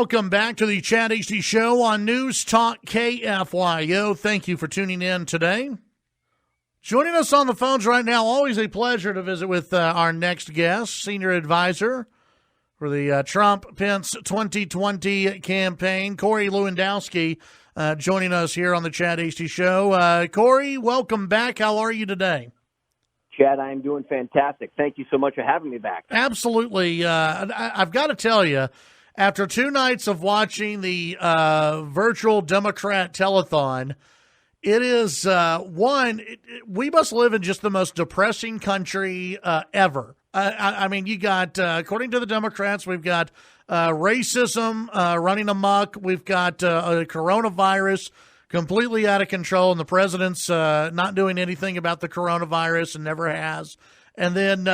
welcome back to the Chad Hasty Show on News Talk KFYO. Thank you for tuning in today. Joining us on the phones right now, always a pleasure to visit with our next guest, senior advisor for the Trump-Pence 2020 campaign, Corey Lewandowski, joining us here on the Chad Hasty Show. Corey, welcome back. How are you today? Chad, I am doing fantastic. Thank you so much for having me back. Absolutely. I've got to tell you, after 2 nights of watching the virtual Democrat telethon, it is, we must live in just the most depressing country ever. I mean, you got, according to the Democrats, we've got racism running amok. We've got a coronavirus completely out of control, and the president's not doing anything about the coronavirus and never has. And then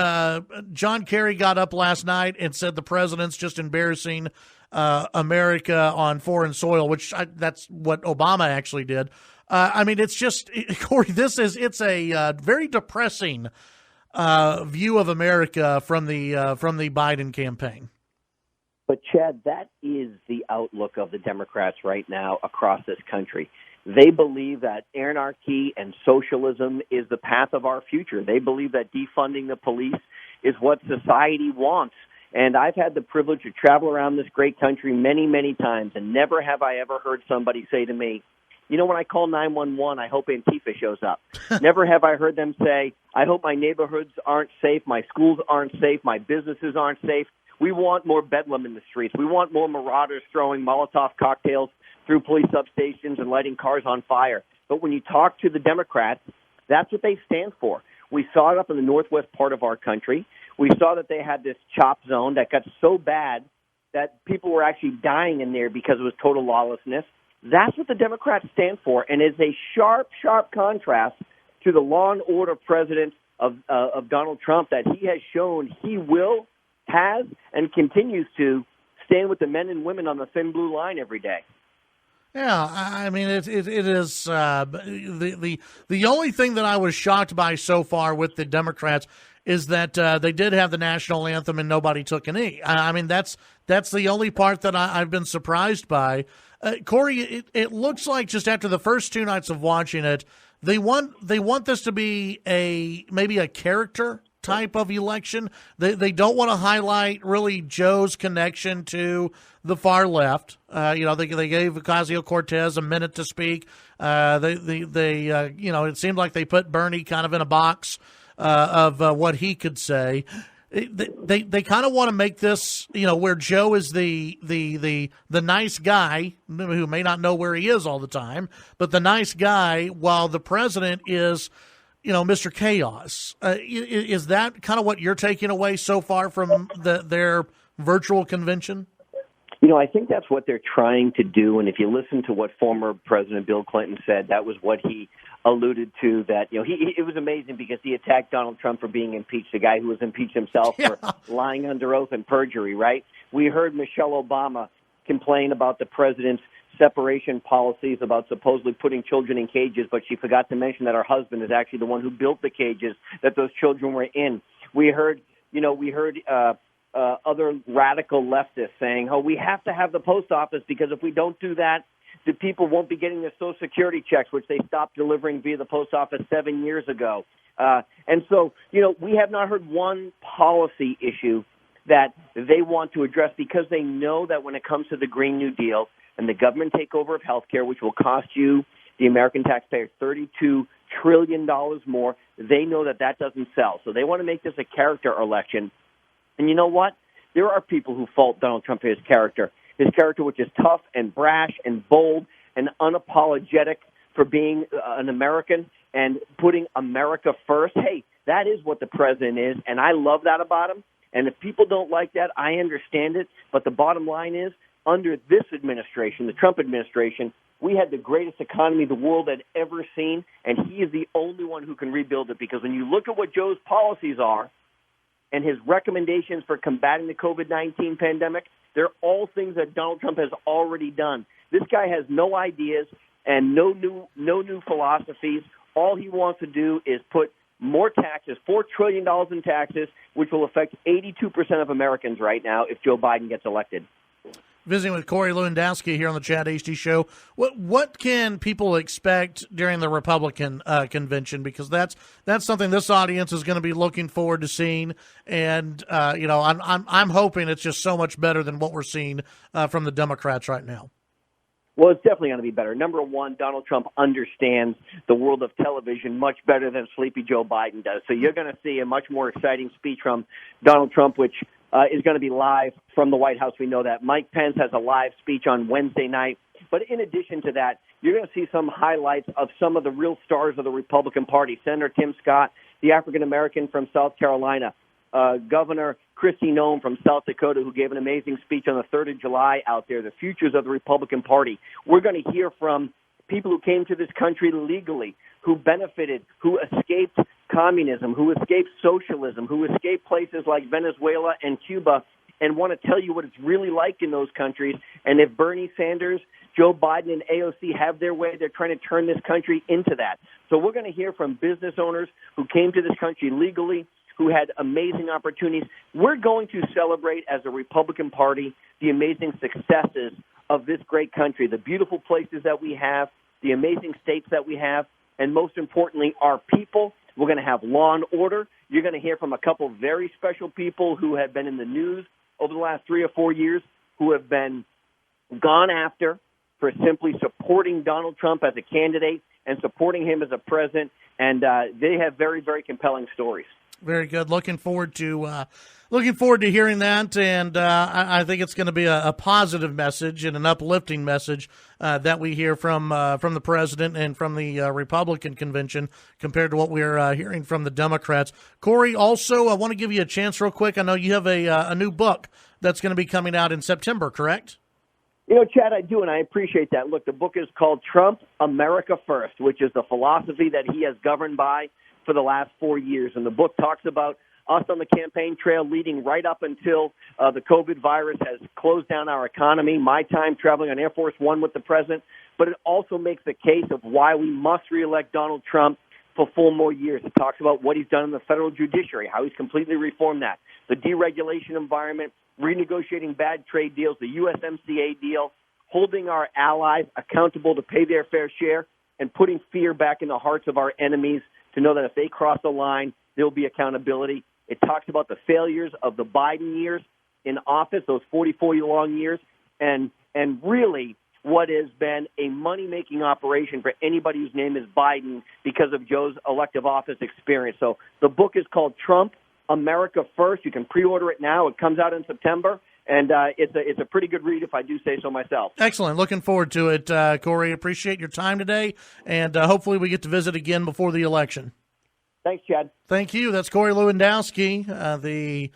John Kerry got up last night and said the president's just embarrassing America on foreign soil, which that's what Obama actually did. I mean, it's just, Corey, it's a very depressing view of America from the Biden campaign. But, Chad, that is the outlook of the Democrats right now across this country. They believe that anarchy and socialism is the path of our future. They believe that defunding the police is what society wants. And I've had the privilege to travel around this great country many, many times, and never have I ever heard somebody say to me, you know, when I call 911, I hope Antifa shows up. Never have I heard them say, I hope my neighborhoods aren't safe, my schools aren't safe, my businesses aren't safe. We want more bedlam in the streets. We want more marauders throwing Molotov cocktails through police substations and lighting cars on fire. But when you talk to the Democrats, that's what they stand for. We saw it up in the northwest part of our country. We saw that they had this chop zone that got so bad that people were actually dying in there because it was total lawlessness. That's what the Democrats stand for, and is a sharp, sharp contrast to the law and order president of Donald Trump that he has shown he has, and continues to stand with the men and women on the thin blue line every day. Yeah, I mean, it is the only thing that I was shocked by so far with the Democrats is that they did have the national anthem and nobody took a knee. I mean, that's the only part that I've been surprised by. Corey, it looks like just after the first 2 nights of watching it, they want this to be maybe a character type of election. They don't want to highlight really Joe's connection to the far left. They gave Ocasio-Cortez a minute to speak. It seemed like they put Bernie kind of in a box of what he could say. They kind of want to make this, where Joe is the nice guy who may not know where he is all the time, but the nice guy, while the president is, Mr. Chaos. Is that kind of what you're taking away so far from their virtual convention? I think that's what they're trying to do. And if you listen to what former President Bill Clinton said, that was what he alluded to, that, it was amazing because he attacked Donald Trump for being impeached, the guy who was impeached himself for lying under oath and perjury, right? We heard Michelle Obama complain about the president's separation policies, about supposedly putting children in cages, but she forgot to mention that her husband is actually the one who built the cages that those children were in. We heard other radical leftists saying, we have to have the post office because if we don't do that, the people won't be getting their Social Security checks, which they stopped delivering via the post office 7 years ago. And so, we have not heard one policy issue that they want to address because they know that when it comes to the Green New Deal and the government takeover of healthcare, which will cost you, the American taxpayer, $32 trillion more, they know that doesn't sell. So they want to make this a character election. And you know what? There are people who fault Donald Trump for his character which is tough and brash and bold and unapologetic for being an American and putting America first. Hey, that is what the president is, and I love that about him. And if people don't like that, I understand it. But the bottom line is, under this administration, the Trump administration, we had the greatest economy the world had ever seen, and he is the only one who can rebuild it. Because when you look at what Joe's policies are and his recommendations for combating the COVID-19 pandemic, they're all things that Donald Trump has already done. This guy has no ideas and no new philosophies. All he wants to do is put more taxes, $4 trillion in taxes, which will affect 82% of Americans right now if Joe Biden gets elected. Visiting with Corey Lewandowski here on the Chad Hasty Show. What can people expect during the Republican convention? Because that's something this audience is going to be looking forward to seeing, and I'm hoping it's just so much better than what we're seeing from the Democrats right now. Well, it's definitely going to be better. Number one, Donald Trump understands the world of television much better than sleepy Joe Biden does. So you're going to see a much more exciting speech from Donald Trump, which is going to be live from the White House. We know that. Mike Pence has a live speech on Wednesday night. But in addition to that, you're going to see some highlights of some of the real stars of the Republican Party. Senator Tim Scott, the African-American from South Carolina, Governor Kristi Noem from South Dakota, who gave an amazing speech on the 3rd of July out there, the futures of the Republican Party. We're going to hear from people who came to this country legally, who benefited, who escaped communism, who escaped socialism, who escaped places like Venezuela and Cuba, and want to tell you what it's really like in those countries. And if Bernie Sanders, Joe Biden, and AOC have their way, they're trying to turn this country into that. So we're going to hear from business owners who came to this country legally, who had amazing opportunities. We're going to celebrate as a Republican Party the amazing successes of this great country, the beautiful places that we have, the amazing states that we have, and most importantly, our people. We're going to have law and order. You're going to hear from a couple very special people who have been in the news over the last 3 or 4 years, who have been gone after for simply supporting Donald Trump as a candidate and supporting him as a president, and they have very, very compelling stories. Very good. Looking forward to hearing that, and I think it's going to be a positive message and an uplifting message that we hear from the president and from the Republican convention compared to what we're hearing from the Democrats. Corey, also, I want to give you a chance real quick. I know you have a new book that's going to be coming out in September, correct? Chad, I do, and I appreciate that. Look, the book is called Trump, America First, which is the philosophy that he has governed by for the last 4 years. And the book talks about us on the campaign trail leading right up until the COVID virus has closed down our economy, my time traveling on Air Force One with the president. But it also makes the case of why we must reelect Donald Trump for 4 more years. It talks about what he's done in the federal judiciary, how he's completely reformed that, the deregulation environment, renegotiating bad trade deals, the USMCA deal, holding our allies accountable to pay their fair share, and putting fear back in the hearts of our enemies to know that if they cross the line, there'll be accountability. It talks about the failures of the Biden years in office, those 44-long years, and really what has been a money-making operation for anybody whose name is Biden because of Joe's elective office experience. So the book is called Trump, America First. You can pre-order it now. It comes out in September. And it's a pretty good read, if I do say so myself. Excellent. Looking forward to it, Corey. Appreciate your time today, and hopefully we get to visit again before the election. Thanks, Chad. Thank you. That's Corey Lewandowski, the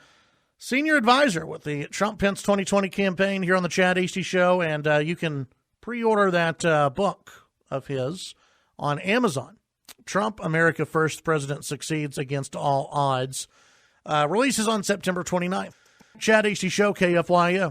senior advisor with the Trump-Pence 2020 campaign here on the Chad Hasty Show, and you can pre-order that book of his on Amazon. Trump, America First, President Succeeds Against All Odds. Releases on September 29th. Chad Hasty Show, KFYO.